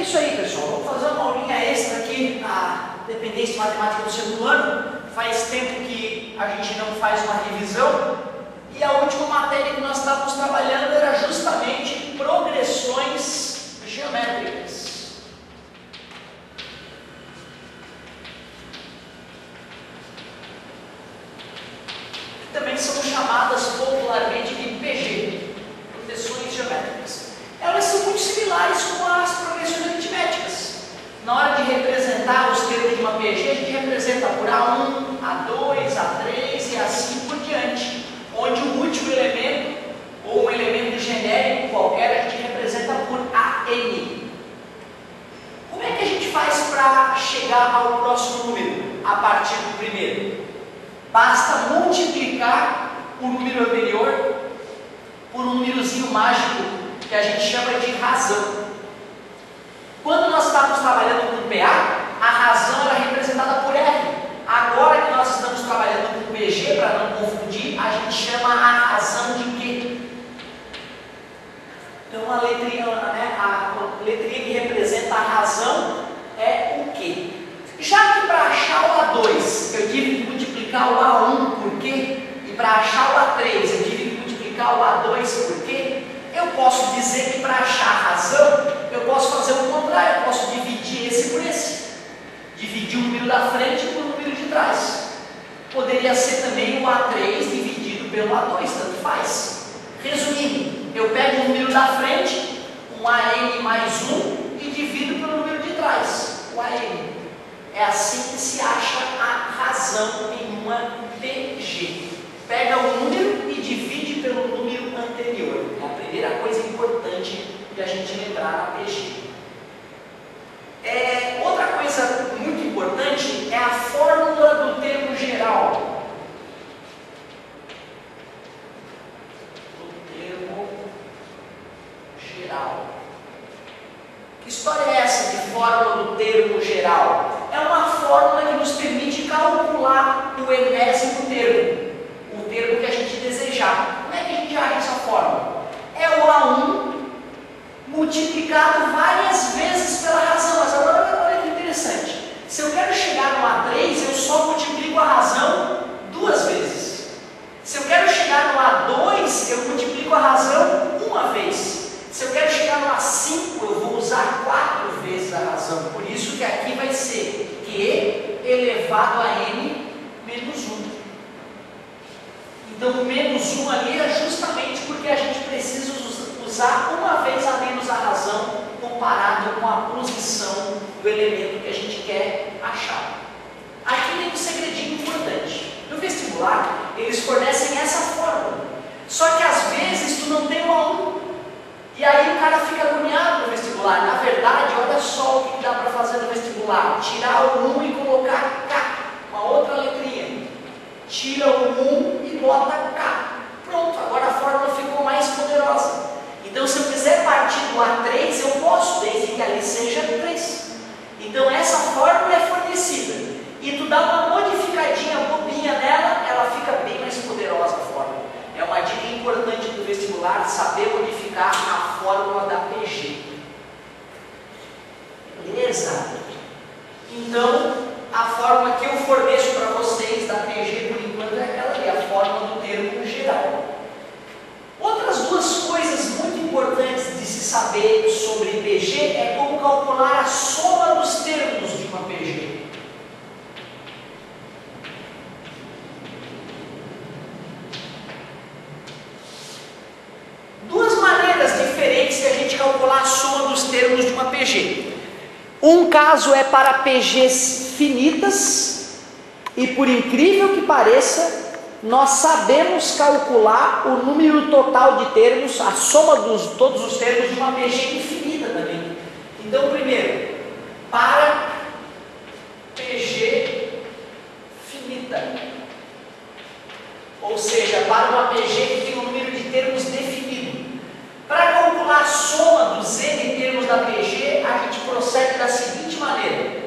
isso aí, pessoal. Vamos fazer uma aulinha extra aqui na dependência matemática do segundo ano. Faz tempo que a gente não faz uma revisão. E a última matéria que nós estávamos trabalhando era justamente progressões geométricas. Que também são chamadas popularmente de PG, progressões geométricas. Elas são muito similares com as progressões aritméticas. Na hora de representar os termos de uma PG, a gente representa por A1, A2, A3 e assim por diante, onde o último elemento, ou um elemento genérico qualquer, a gente representa por AN. Como é que a gente faz para chegar ao próximo número, a partir do primeiro? Basta multiplicar o número anterior por um númerozinho mágico, que a gente chama de razão. Quando nós estávamos trabalhando com PA, a razão era representada por R. Agora que nós estamos trabalhando com PG, para não confundir, a gente chama a razão de quê? Então a letrinha, que representa a razão é o quê? Já que para achar o A2 eu tive que multiplicar o A1 por quê? E para achar o A3 eu tive que multiplicar o A2 por quê? Eu posso dizer que para achar a razão, eu posso fazer o contrário, eu posso dividir esse por esse. Dividir o número da frente por o número de trás. Poderia ser também o A3 dividido pelo A2, tanto faz. Resumindo, eu pego o número da frente, um AN mais 1, e divido pelo número de trás, o AN. É assim que se acha a razão em uma PG. Pega o número e divide pelo número anterior. É a primeira coisa importante de a gente lembrar na PG. Outra coisa muito importante é a fórmula do termo geral. Do termo geral. Que história é essa de fórmula do termo geral? É uma fórmula que nos permite calcular o enésimo termo. O termo que a gente desejar. Como é que a gente acha essa fórmula? É o A1 multiplicado várias vezes pela razão. Mas agora olha que interessante. Se eu quero chegar no A3, eu só multiplico a razão 2 vezes. Se eu quero chegar no A2, eu multiplico a razão 1 vez. Se eu quero chegar no A5, eu vou usar 4 vezes a razão. Por isso que aqui vai ser Q elevado a N menos 1. Então, o menos 1 ali é justamente porque a gente precisa usar uma vez a menos a razão comparado com a posição do elemento que a gente quer achar. Aqui tem um segredinho importante. No vestibular, eles fornecem essa fórmula. Só que às vezes tu não tem uma 1. E aí o cara fica agoniado no vestibular. Na verdade, olha só o que dá para fazer no vestibular. Tirar o 1 e colocar K, uma outra letrinha. Tira o 1 e bota K. Pronto, agora a fórmula ficou mais poderosa. Então, se eu quiser partir do A3, eu posso, desde que ali seja 3. Então, essa fórmula é fornecida. E tu dá uma modificadinha bobinha nela, ela fica bem mais poderosa a fórmula. É uma dica importante do vestibular, saber modificar a fórmula da PG. Beleza? Então, a fórmula que eu forneço para vocês da PG, por enquanto, é aquela ali, a fórmula do termo geral. Outras duas coisas muito importantes de se saber sobre PG é como calcular a soma dos termos de uma PG. Duas maneiras diferentes de a gente calcular a soma dos termos de uma PG. Um caso é para PGs finitas e, por incrível que pareça, nós sabemos calcular o número total de termos, a soma de todos os termos de uma PG infinita também. Então, primeiro, para PG finita, ou seja, para uma PG que tem um número de termos definido. Para calcular a soma dos N termos da PG, a gente procede da seguinte maneira.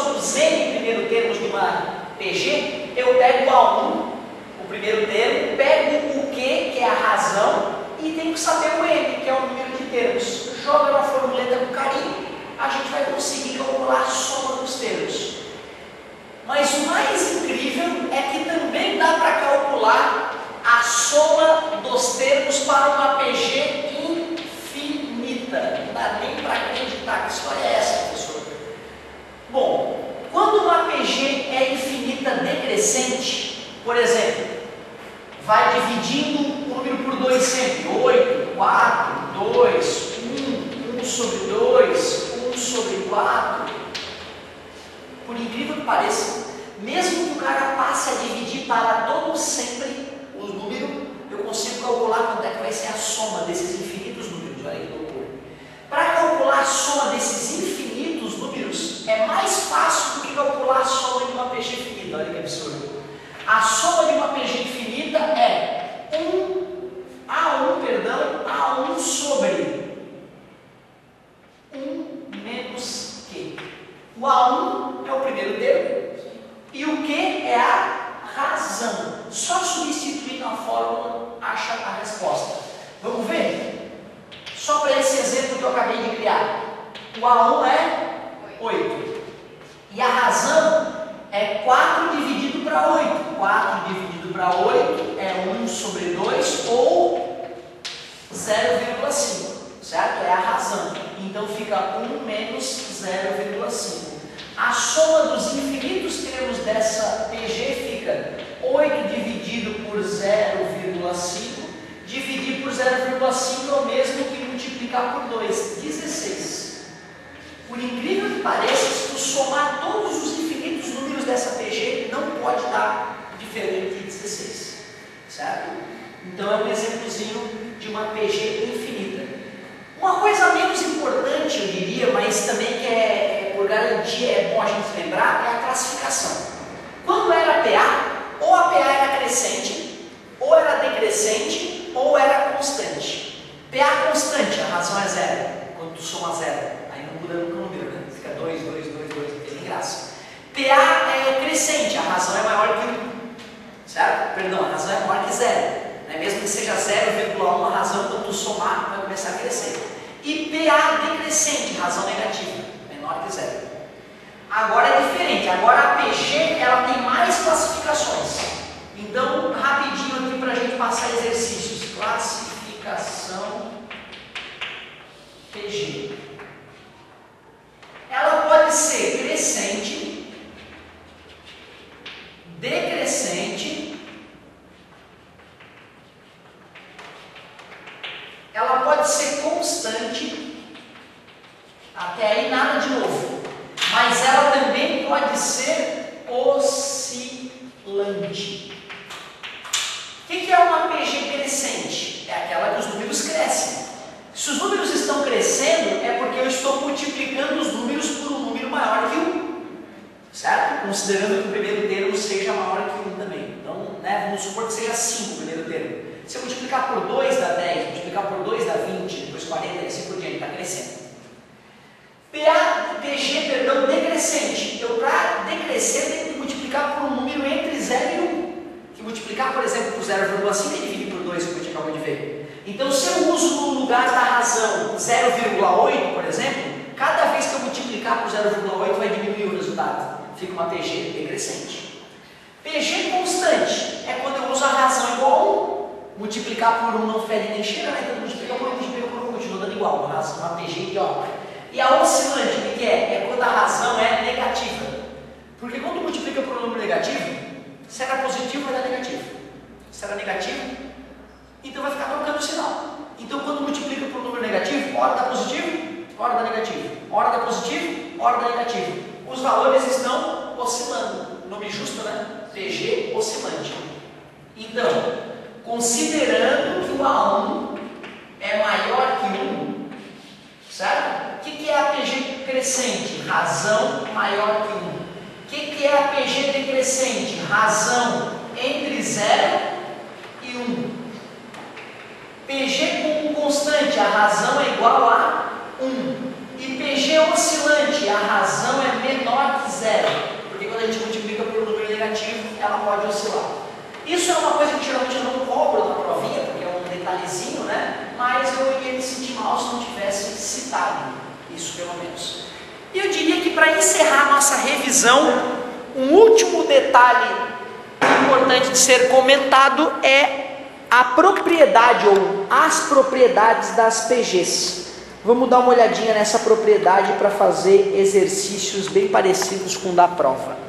sobre os n primeiro termos de uma PG, eu pego o A1, o primeiro termo, pego o Q, que é a razão, e tenho que saber o N, que é o número de termos. Joga na formuleta com carinho, a gente vai conseguir calcular a soma dos termos. Mas o mais incrível é que também dá para calcular a soma dos termos para uma PG infinita. Não dá nem para acreditar. Que história é essa, professor? Bom, quando uma PG é infinita decrescente, por exemplo, vai dividindo o número por 2 sempre. 8, 4, 2, 1, 1 sobre 2, 1 sobre 4. Por incrível que pareça, mesmo que o cara passe a dividir para todo sempre o número, eu consigo calcular quanto é que vai ser a soma desses infinitos números. Olha que loucura. Para calcular a soma desses infinitos números, é mais fácil do que calcular a soma de uma PG infinita. Olha que absurdo. A soma de uma PG infinita é A1 sobre 1 menos Q. O A1 é o primeiro termo e o Q é a razão. Só substituir na fórmula acha a resposta. Vamos ver? Só para esse exemplo que eu acabei de criar. O A1 é 8 e a razão é 4 dividido para 8. 4 dividido para 8 é 1 sobre 2 ou 0,5. Certo? É a razão. Então fica 1 menos 0,5. A soma dos infinitos termos dessa PG fica 8 dividido por 0,5. Dividir por 0,5 é o mesmo que multiplicar por 2. 16. Por incrível que pareça, se tu somar todos os infinitos números dessa PG, não pode dar diferente de 16. Certo? Então é um exemplozinho de uma PG infinita. Uma coisa menos importante, eu diria, mas também que por garantia é bom a gente lembrar, é a classificação. Quando era PA, ou a PA era crescente, ou era decrescente, ou era constante. PA constante, a razão é 0, quando tu soma 0. Aí não muda nunca o número, né? Fica 2, 2, 2, 2, não tem graça. PA é crescente, a razão é maior que 1. Certo? Perdão, a razão é maior que 0. Mesmo que seja 0,1, a razão, quando tu somar, vai começar a crescer. E PA decrescente, razão negativa, menor que 0. Agora é diferente, agora a PG ela tem mais classificações. Então, rapidinho aqui para a gente passar exercícios. Classificação PG. Ela pode ser crescente, decrescente, ela pode ser constante, até aí nada de novo, mas ela também pode ser oscilante. O que é uma PG crescente? É aquela que os números crescem. Se os números estão crescendo, é porque eu estou multiplicando os números por um número maior que 1, certo? Considerando que o primeiro termo seja maior que 1 também. Então, vamos supor que seja 5 o primeiro termo. Se eu multiplicar por 2 dá 10, multiplicar por 2 dá 20, depois 40 e assim por diante, está crescendo. PG, decrescente. Eu, para decrescer, tenho que multiplicar por um número entre 0 e 1. Que multiplicar, por exemplo, por 0,5 é dividir por 2, como a gente acabou de ver. Então, se eu uso no lugar da razão 0,8, por exemplo, cada vez que eu multiplicar por 0,8 vai diminuir o resultado. Fica uma PG decrescente. PG constante é quando eu uso a razão igual a 1. Multiplicar por 1 não fede nem cheira, né? Então multiplica por 1, continua dando igual, uma PG idiota. E a oscilante, o que é? É quando a razão é negativa. Porque quando multiplica por um número negativo, se era positivo vai dar negativo. Se era negativo, então vai ficar trocando o sinal. Então quando multiplica por um número negativo, hora dá positivo, hora dá negativo. Hora dá positivo, hora dá negativo. Os valores estão oscilando. Nome justo, né? PG oscilante. Então, considerando que o A1 é maior que 1, certo? O que é a PG crescente? Razão maior que 1. O que é a PG decrescente? Razão entre 0 e 1. PG com constante, a razão é igual a 1. E PG oscilante, a razão é menor que 0. ela pode oscilar. Isso é uma coisa que geralmente eu não cobro na provinha, porque é um detalhezinho, né? Mas eu ia me sentir mal se não tivesse citado isso, pelo menos. E eu diria que para encerrar nossa revisão, um último detalhe importante de ser comentado é a propriedade ou as propriedades das PGs. Vamos dar uma olhadinha nessa propriedade para fazer exercícios bem parecidos com o da prova.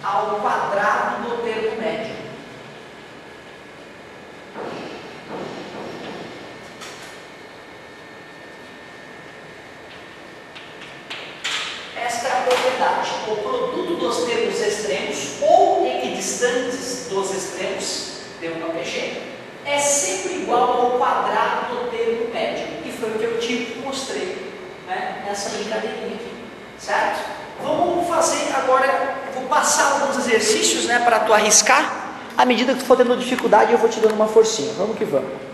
Ao quadrado do termo médio. Esta é a propriedade. O produto dos termos extremos ou equidistantes dos extremos de uma PG é sempre igual ao quadrado do termo médio. E foi o que eu te mostrei, né, nessa brincadeirinha aqui. Certo? Vamos fazer agora, vou passar alguns exercícios, né, para tu arriscar. À medida que tu for tendo dificuldade, eu vou te dando uma forcinha. Vamos que vamos.